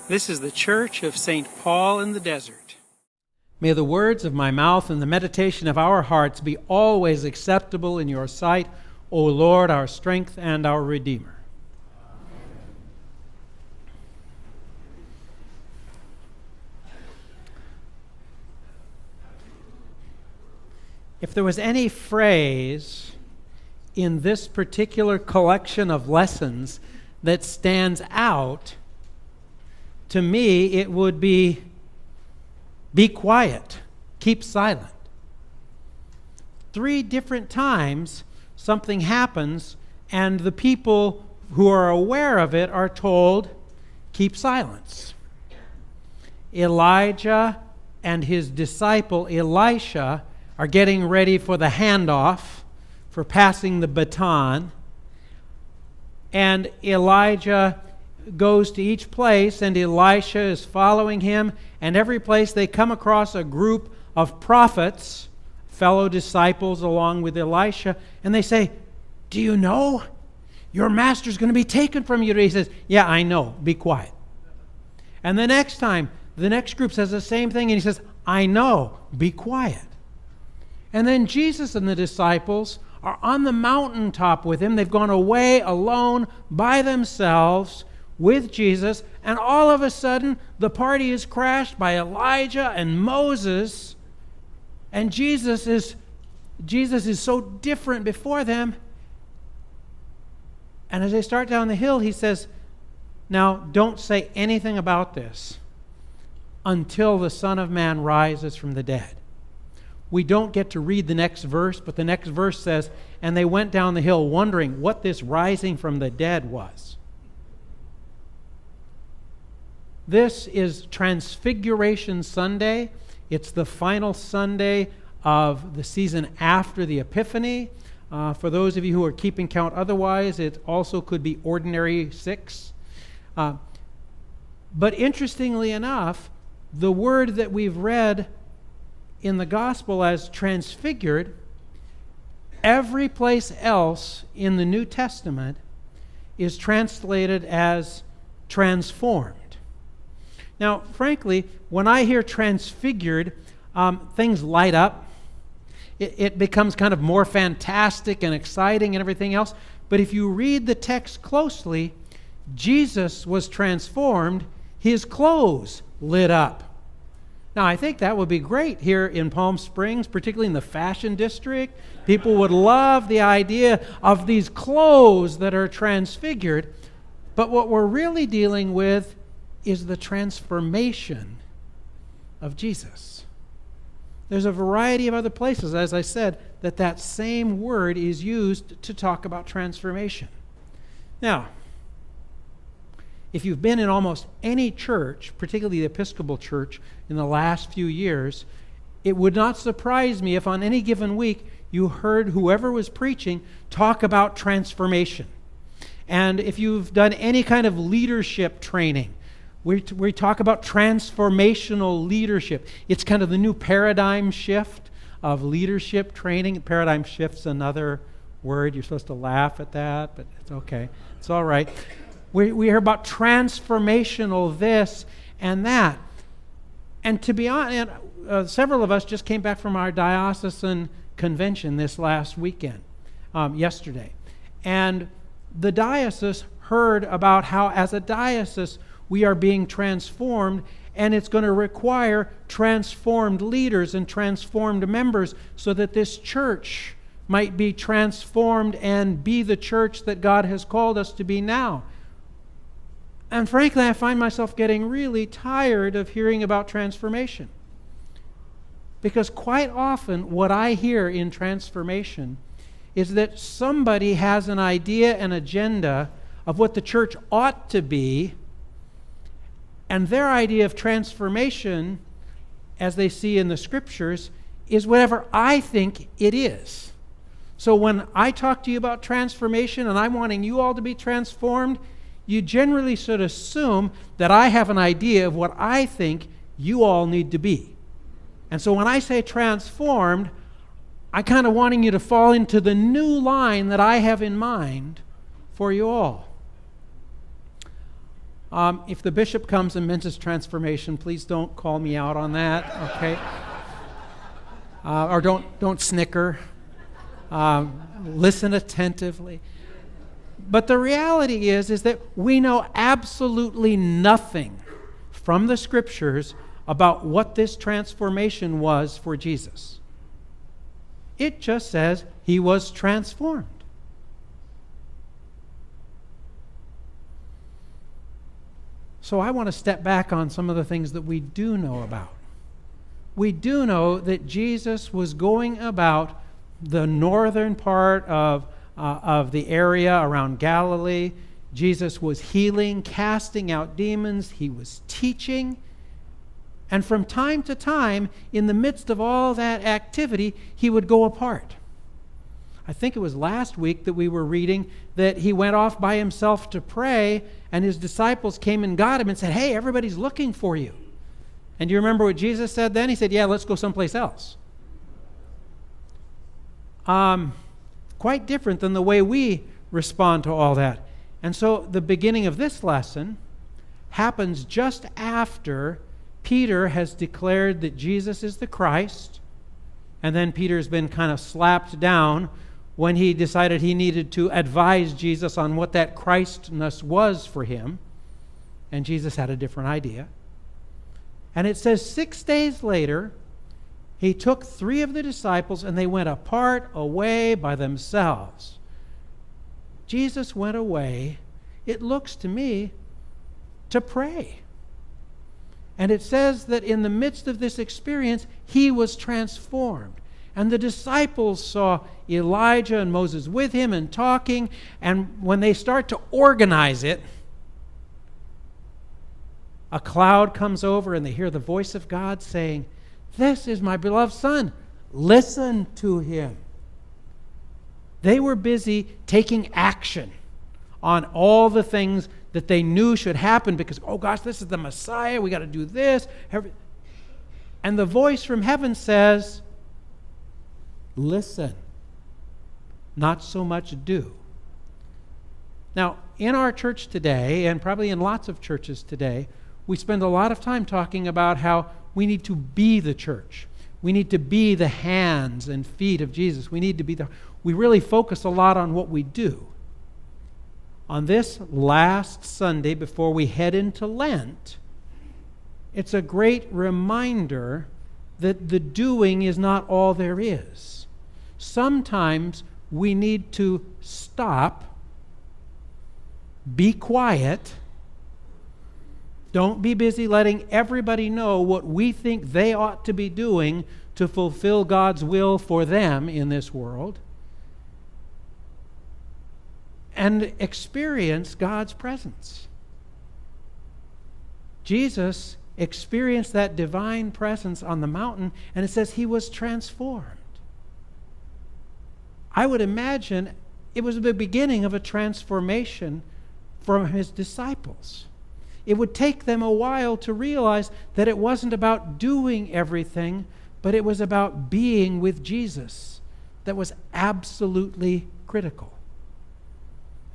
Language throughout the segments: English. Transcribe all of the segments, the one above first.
This is the Church of St. Paul in the Desert. May the words of my mouth and the meditation of our hearts be always acceptable in your sight, O Lord, our strength and our Redeemer. If there was any phrase in this particular collection of lessons that stands out, to me it would be quiet, keep silent. 3 different times something happens and the people who are aware of it are told, keep silence. Elijah and his disciple Elisha are getting ready for the handoff, for passing the baton. And Elijah goes to each place, and Elisha is following him. And every place they come across a group of prophets, fellow disciples along with Elisha, and they say, do you know? Your master's going to be taken from you. He says, yeah, I know. Be quiet. And the next time, the next group says the same thing, and he says, I know. Be quiet. And then Jesus and the disciples are on the mountaintop with him. They've gone away alone by themselves with Jesus, and all of a sudden the party is crashed by Elijah and Moses, and Jesus is so different before them. And as they start down the hill, he says, now don't say anything about this until the Son of Man rises from the dead. We don't get to read the next verse, but the next verse says, and they went down the hill wondering what this rising from the dead was. This is Transfiguration Sunday. It's the final Sunday of the season after the Epiphany. For those of you who are keeping count otherwise, it also could be Ordinary 6. But interestingly enough, the word that we've read in the gospel as transfigured, every place else in the New Testament is translated as transformed. Now, frankly, when I hear transfigured, things light up. It becomes kind of more fantastic and exciting and everything else. But if you read the text closely, Jesus was transformed. His clothes lit up. Now, I think that would be great here in Palm Springs, particularly in the fashion district. People would love the idea of these clothes that are transfigured. But what we're really dealing with is the transformation of Jesus. There's a variety of other places, as I said, that same word is used to talk about transformation. Now, if you've been in almost any church, particularly the Episcopal church, in the last few years, it would not surprise me if on any given week you heard whoever was preaching talk about transformation. And if you've done any kind of leadership training, we talk about transformational leadership. It's kind of the new paradigm shift of leadership training. Paradigm shift's another word. You're supposed to laugh at that, but it's okay. It's all right. We hear about transformational this and that. And to be honest, several of us just came back from our diocesan convention this last weekend, yesterday. And the diocese heard about how, as a diocese, we are being transformed, and it's going to require transformed leaders and transformed members so that this church might be transformed and be the church that God has called us to be now. And frankly, I find myself getting really tired of hearing about transformation. Because quite often what I hear in transformation is that somebody has an idea, an agenda of what the church ought to be, and their idea of transformation, as they see in the scriptures, is whatever I think it is. So when I talk to you about transformation and I'm wanting you all to be transformed, you generally should assume that I have an idea of what I think you all need to be. And so when I say transformed, I kind of wanting you to fall into the new line that I have in mind for you all. If the bishop comes and mentions transformation, please don't call me out on that, okay? Or don't snicker. Listen attentively. But the reality is that we know absolutely nothing from the Scriptures about what this transformation was for Jesus. It just says he was transformed. So I want to step back on some of the things that we do know about. We do know that Jesus was going about the northern part of the area around Galilee. Jesus was healing, casting out demons. He was teaching. And from time to time, in the midst of all that activity, he would go apart. I think it was last week that we were reading that he went off by himself to pray, and his disciples came and got him and said, "Hey, everybody's looking for you." And do you remember what Jesus said then? He said, "Yeah, let's go someplace else." Quite different than the way we respond to all that. And so the beginning of this lesson happens just after Peter has declared that Jesus is the Christ, and then Peter's been kind of slapped down when he decided he needed to advise Jesus on what that Christness was for him, and Jesus had a different idea. And it says 6 days later, he took 3 of the disciples and they went apart away by themselves. Jesus went away, it looks to me, to pray. And it says that in the midst of this experience, he was transformed. And the disciples saw Elijah and Moses with him and talking. And when they start to organize it, a cloud comes over and they hear the voice of God saying, "This is my beloved Son. Listen to him." They were busy taking action on all the things that they knew should happen because, oh gosh, this is the Messiah. We got to do this. And the voice from heaven says, listen, not so much do. Now, in our church today, and probably in lots of churches today, we spend a lot of time talking about how we need to be the church. We need to be the hands and feet of Jesus. We really focus a lot on what we do. On this last Sunday before we head into Lent, it's a great reminder that the doing is not all there is. Sometimes we need to stop, be quiet, don't be busy letting everybody know what we think they ought to be doing to fulfill God's will for them in this world, and experience God's presence. Jesus experienced that divine presence on the mountain, and it says he was transformed. I would imagine it was the beginning of a transformation from his disciples. It would take them a while to realize that it wasn't about doing everything, but it was about being with Jesus. That was absolutely critical.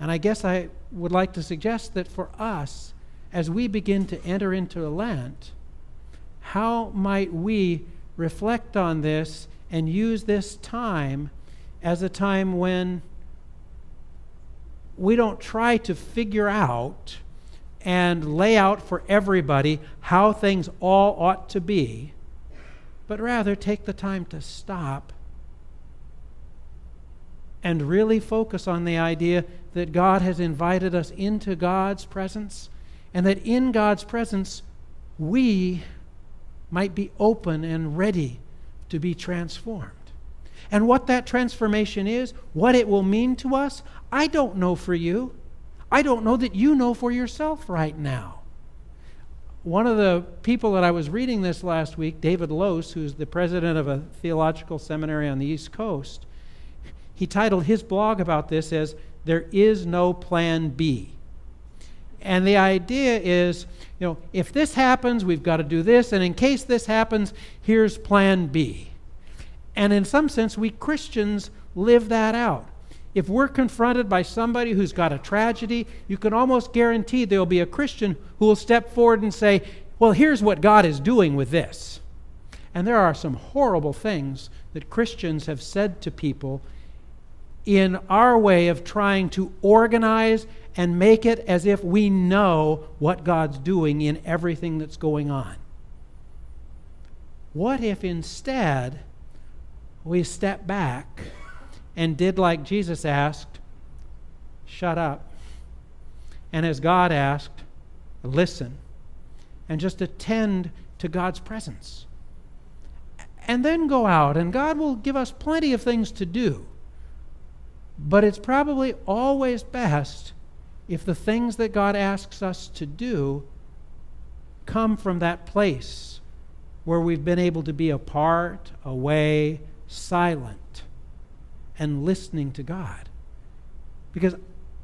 And I guess I would like to suggest that for us, as we begin to enter into Lent, how might we reflect on this and use this time as a time when we don't try to figure out and lay out for everybody how things all ought to be, but rather take the time to stop and really focus on the idea that God has invited us into God's presence, and that in God's presence we might be open and ready to be transformed. And what that transformation is, what it will mean to us, I don't know for you. I don't know that you know for yourself right now. One of the people that I was reading this last week, David Lose, who's the president of a theological seminary on the East Coast, he titled his blog about this as, "There is no plan B." And the idea is, if this happens, we've got to do this, and in case this happens, here's plan B. And in some sense, we Christians live that out. If we're confronted by somebody who's got a tragedy, you can almost guarantee there'll be a Christian who will step forward and say, well, here's what God is doing with this. And there are some horrible things that Christians have said to people in our way of trying to organize and make it as if we know what God's doing in everything that's going on. What if instead we step back and did like Jesus asked, shut up, and as God asked, listen, and just attend to God's presence? And then go out, and God will give us plenty of things to do. But it's probably always best if the things that God asks us to do come from that place where we've been able to be apart, away, silent, and listening to God. Because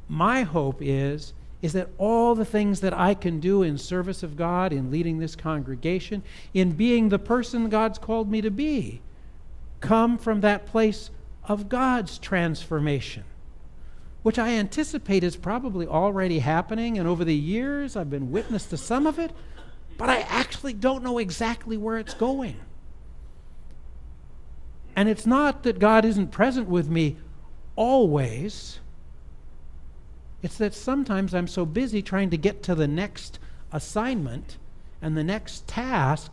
my hope is that all the things that I can do in service of God, in leading this congregation, in being the person God's called me to be, come from that place of God's transformation, which I anticipate is probably already happening, and over the years I've been witness to some of it, but I actually don't know exactly where it's going. And it's not that God isn't present with me always. It's that sometimes I'm so busy trying to get to the next assignment and the next task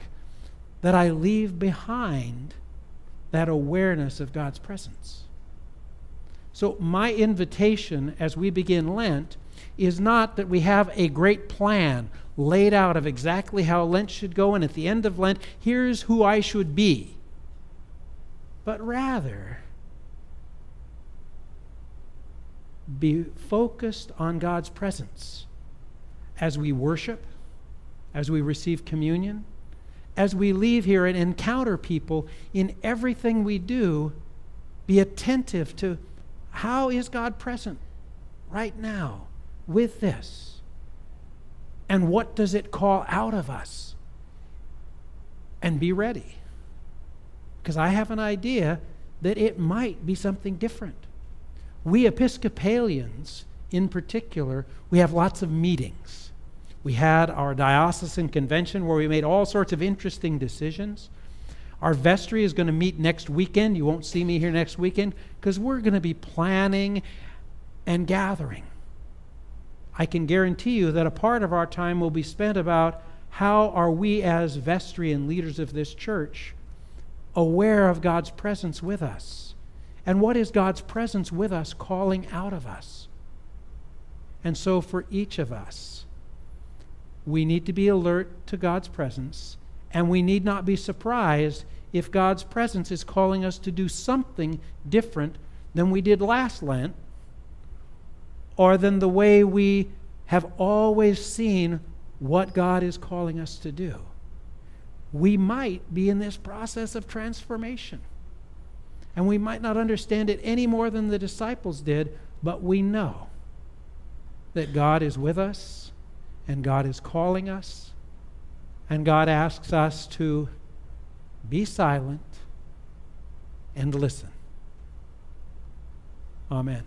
that I leave behind that awareness of God's presence. So my invitation as we begin Lent is not that we have a great plan laid out of exactly how Lent should go, and at the end of Lent, here's who I should be. But rather, be focused on God's presence as we worship, as we receive communion, as we leave here and encounter people in everything we do. Be attentive to how is God present right now with this, and what does it call out of us, and be ready. Because I have an idea that it might be something different. We Episcopalians, in particular, we have lots of meetings. We had our diocesan convention where we made all sorts of interesting decisions. Our vestry is going to meet next weekend. You won't see me here next weekend because we're going to be planning and gathering. I can guarantee you that a part of our time will be spent about how are we as vestry and leaders of this church aware of God's presence with us, and what is God's presence with us calling out of us. And so for each of us, we need to be alert to God's presence, and we need not be surprised if God's presence is calling us to do something different than we did last Lent, or than the way we have always seen what God is calling us to do. We might be in this process of transformation, and we might not understand it any more than the disciples did, but we know that God is with us, and God is calling us, and God asks us to be silent and listen. Amen.